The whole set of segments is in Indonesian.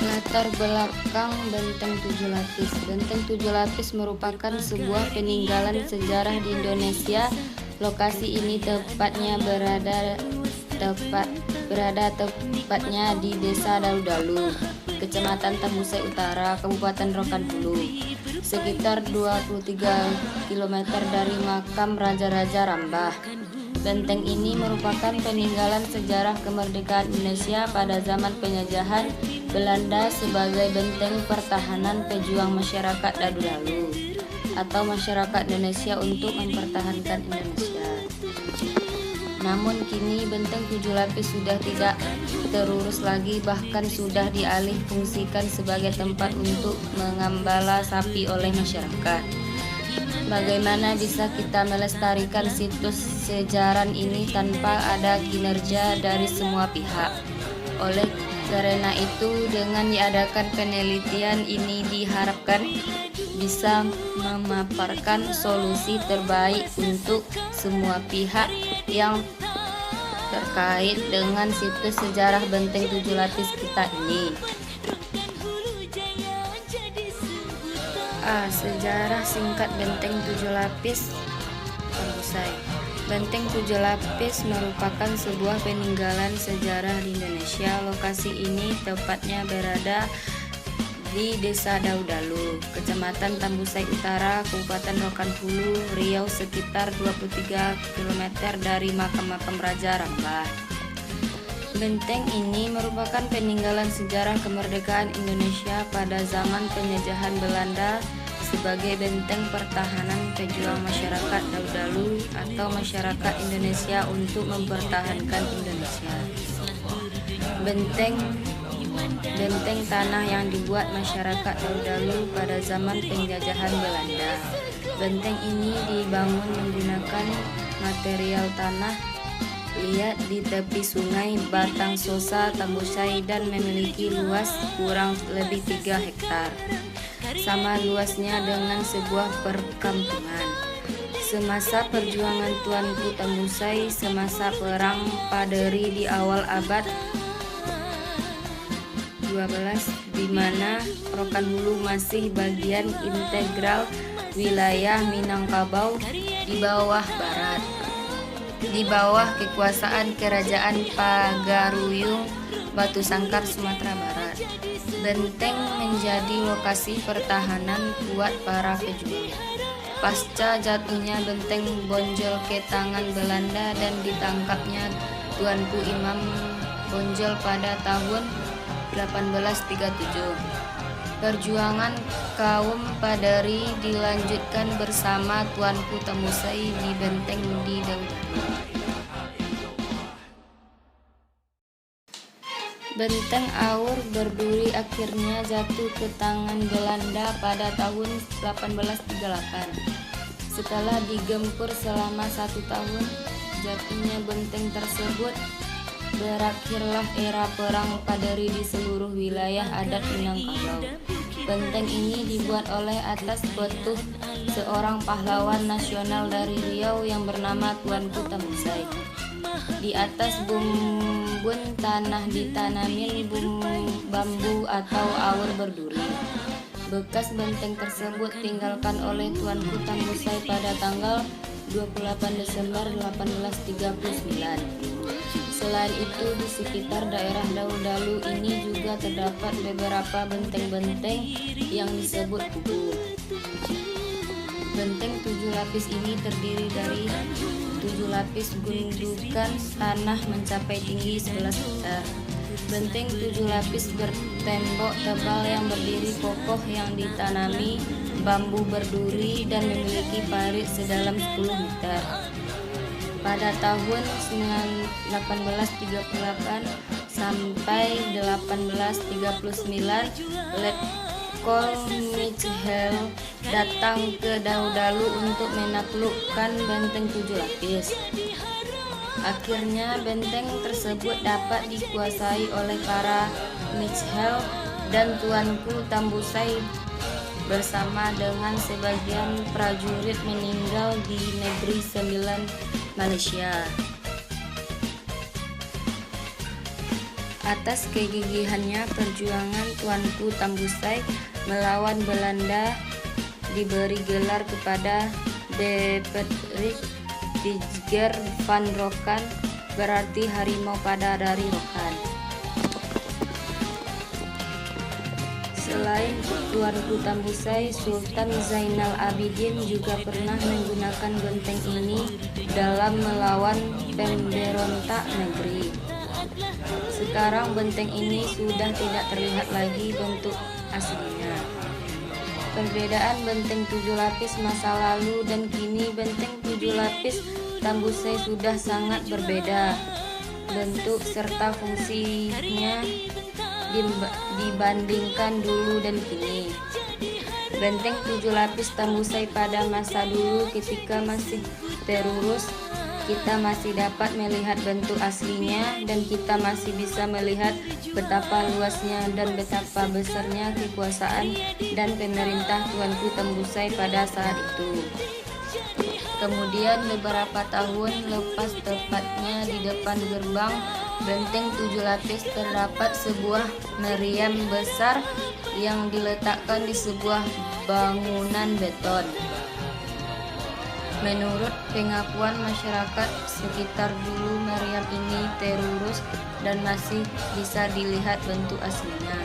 Latar belakang Benteng Tujuh Lapis. Benteng Tujuh Lapis merupakan sebuah peninggalan sejarah di Indonesia. Lokasi ini berada tepatnya di Desa Dalu-Dalu, Kecamatan Tambusai Utara, Kabupaten Rokan Hulu, sekitar 23 km dari makam Raja-Raja Rambah. Benteng ini merupakan peninggalan sejarah kemerdekaan Indonesia pada zaman penjajahan Belanda sebagai benteng pertahanan pejuang masyarakat Dalu-Dalu atau masyarakat Indonesia untuk mempertahankan Indonesia. Namun kini Benteng Tujuh Lapis sudah tidak terurus lagi, bahkan sudah dialih fungsikan sebagai tempat untuk mengembala sapi oleh masyarakat. Bagaimana bisa kita melestarikan situs sejarah ini tanpa ada kinerja dari semua pihak? Oleh karena itu, dengan diadakan penelitian ini diharapkan bisa memaparkan solusi terbaik untuk semua pihak yang terkait dengan situs sejarah Benteng Tujuh Lapis kita ini. Sejarah singkat Benteng Tujuh Lapis Tambusai. Benteng Tujuh Lapis merupakan sebuah peninggalan sejarah di Indonesia. Lokasi ini tepatnya berada di Desa Dalu-Dalu, Kecamatan Tambusai Utara, Kabupaten Rokan Hulu, Riau, sekitar 23 km dari makam Raja Rambah. Benteng ini merupakan peninggalan sejarah kemerdekaan Indonesia pada zaman penjajahan Belanda sebagai benteng pertahanan pejuang masyarakat Dalu-Dalu atau masyarakat Indonesia untuk mempertahankan Indonesia. Benteng tanah yang dibuat masyarakat Dalu-Dalu pada zaman penjajahan Belanda. Benteng ini dibangun menggunakan material tanah liat di tepi sungai Batang Sosa, Tambusai, dan memiliki luas kurang lebih 3 hektar. Sama luasnya dengan sebuah perkampungan. Semasa perjuangan Tuanku Tambusai semasa Perang Paderi di awal abad 12, di mana Rokan Hulu masih bagian integral wilayah Minangkabau di bawah kekuasaan Kerajaan Pagaruyung Batu Sangkar, Sumatera Barat. Benteng menjadi lokasi pertahanan kuat para pejuang. Pasca jatuhnya benteng Bonjol ke tangan Belanda dan ditangkapnya Tuanku Imam Bonjol pada tahun 1837. Perjuangan kaum Paderi dilanjutkan bersama Tuanku Tambusai di benteng di Dalu-Dalu. Benteng Aur Berduri akhirnya jatuh ke tangan Belanda pada tahun 1838. Setelah digempur selama 1 tahun, jatuhnya benteng tersebut, berakhirlah era perang Paderi di seluruh wilayah adat Minangkabau. Benteng ini dibuat oleh atas petuh seorang pahlawan nasional dari Riau yang bernama Tuanku Tambusai. Di atas bumbun tanah ditanami bambu atau aur berduri. Bekas benteng tersebut tinggalkan oleh Tuanku Tambusai pada tanggal 28 Desember 1839. Selain itu, di sekitar daerah Dalu-Dalu ini juga terdapat beberapa benteng-benteng yang disebut kubu. Benteng Tujuh Lapis ini terdiri dari 7 lapis gundukan tanah mencapai tinggi 11 meter. Benteng 7 lapis bertembok tebal yang berdiri kokoh yang ditanami bambu berduri dan memiliki parit sedalam 10 meter. Pada tahun 1838 sampai 1839, Letkol Mitchell datang ke Dalu-Dalu untuk menaklukkan Benteng Tujuh Lapis. Akhirnya benteng tersebut dapat dikuasai oleh para Mitchell dan Tuanku Tambusai bersama dengan sebagian prajurit meninggal di Negeri Sembilan, Malaysia. Atas kegigihannya, perjuangan Tuanku Tambusai melawan Belanda diberi gelar kepada Beperich Tiger van Rokan, berarti harimau pada dari Rokan. Selain Tuanku Tambusai, Sultan Zainal Abidin juga pernah menggunakan benteng ini dalam melawan pemberontak negeri. Sekarang benteng ini sudah tidak terlihat lagi bentuk aslinya. Perbedaan benteng 7 lapis masa lalu dan kini, benteng 7 lapis Tambusai sudah sangat berbeda bentuk serta fungsinya dibandingkan dulu dan kini. Benteng 7 lapis Tambusai pada masa dulu ketika masih terurus, kita masih dapat melihat bentuk aslinya dan kita masih bisa melihat betapa luasnya dan betapa besarnya kekuasaan dan pemerintah Tuanku Tambusai pada saat itu. Kemudian beberapa tahun lepas, tepatnya di depan gerbang benteng 7 lapis terdapat sebuah meriam besar yang diletakkan di sebuah bangunan beton. Menurut pengakuan masyarakat sekitar dulu, meriam ini terurus dan masih bisa dilihat bentuk aslinya.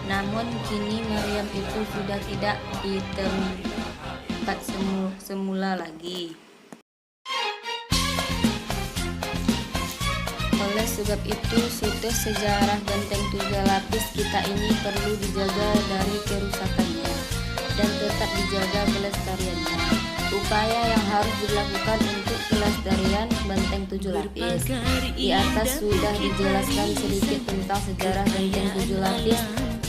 Namun kini meriam itu sudah tidak di tempat semula lagi. Oleh sebab itu, situs sejarah benteng 7 lapis kita ini perlu dijaga dari kerusakannya dan tetap dijaga kelestariannya. Upaya yang harus dilakukan untuk pelestarian benteng 7 lapis. Di atas sudah dijelaskan sedikit tentang sejarah benteng 7 lapis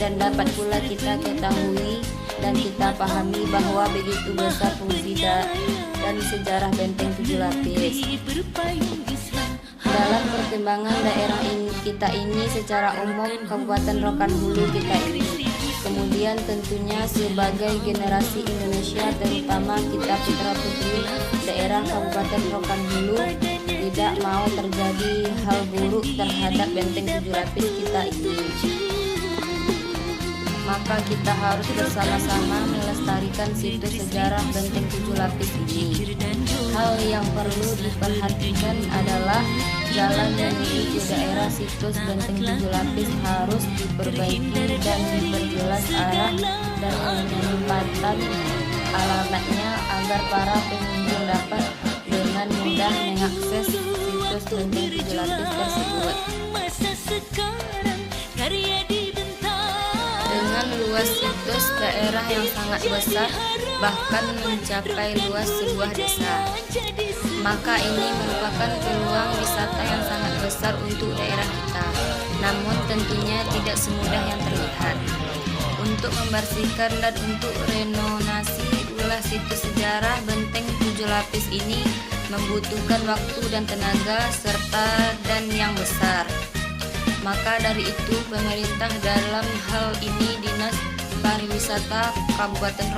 dan dapat pula kita ketahui dan kita pahami bahwa begitu besar fungsi dan sejarah benteng 7 lapis dalam perkembangan daerah kita ini secara umum, Kabupaten Rokan Hulu kita ini. Kemudian tentunya sebagai generasi Indonesia, terutama kita putra-putri daerah Kabupaten Rokan Hulu, tidak mau terjadi hal buruk terhadap benteng 7 lapis kita ini. Maka kita harus bersama-sama melestarikan situs sejarah benteng 7 lapis ini. Hal yang perlu diperhatikan adalah jalan menuju ke daerah situs benteng 7 lapis harus diperbaiki dan diperjelas arah dan penempatan alamatnya agar para pengunjung dapat dengan mudah mengakses situs benteng 7 lapis tersebut. Dengan luas situs daerah yang sangat besar, bahkan mencapai luas sebuah desa, maka ini merupakan peluang wisata yang sangat besar untuk daerah kita. Namun tentunya tidak semudah yang terlihat. Untuk membersihkan dan untuk renovasi ulang situs sejarah benteng 7 lapis ini membutuhkan waktu dan tenaga serta dan yang besar. Maka dari itu, pemerintah dalam hal ini Dinas Pariwisata Kabupaten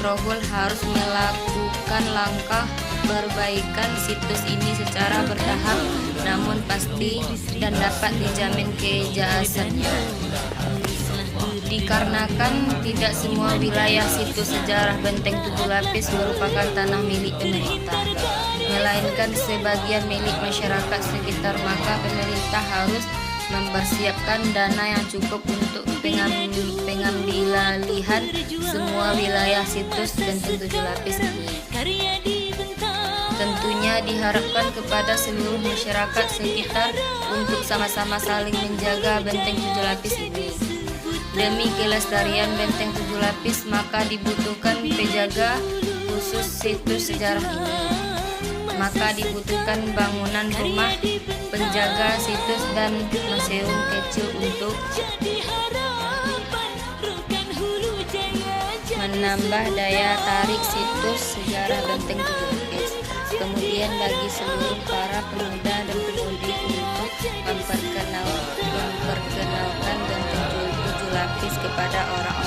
Rohol harus melakukan langkah perbaikan situs ini secara bertahap namun pasti dan dapat dijamin kejahatannya. Dikarenakan tidak semua wilayah situs sejarah benteng 7 lapis merupakan tanah milik pemerintah, melainkan sebagian milik masyarakat sekitar, maka pemerintah harus mempersiapkan dana yang cukup untuk pengambilalihan semua wilayah situs benteng 7 lapis ini. Tentunya diharapkan kepada seluruh masyarakat sekitar untuk sama-sama saling menjaga benteng 7 lapis ini. Demi kelestarian benteng 7 lapis, maka dibutuhkan penjaga khusus situs sejarah ini. Maka dibutuhkan bangunan rumah penjaga situs dan museum kecil untuk menambah daya tarik situs sejarah benteng 7 lapis. Kemudian bagi seluruh para pemuda dan pemudi untuk memperkenalkan benteng 7 lapis kepada orang-orang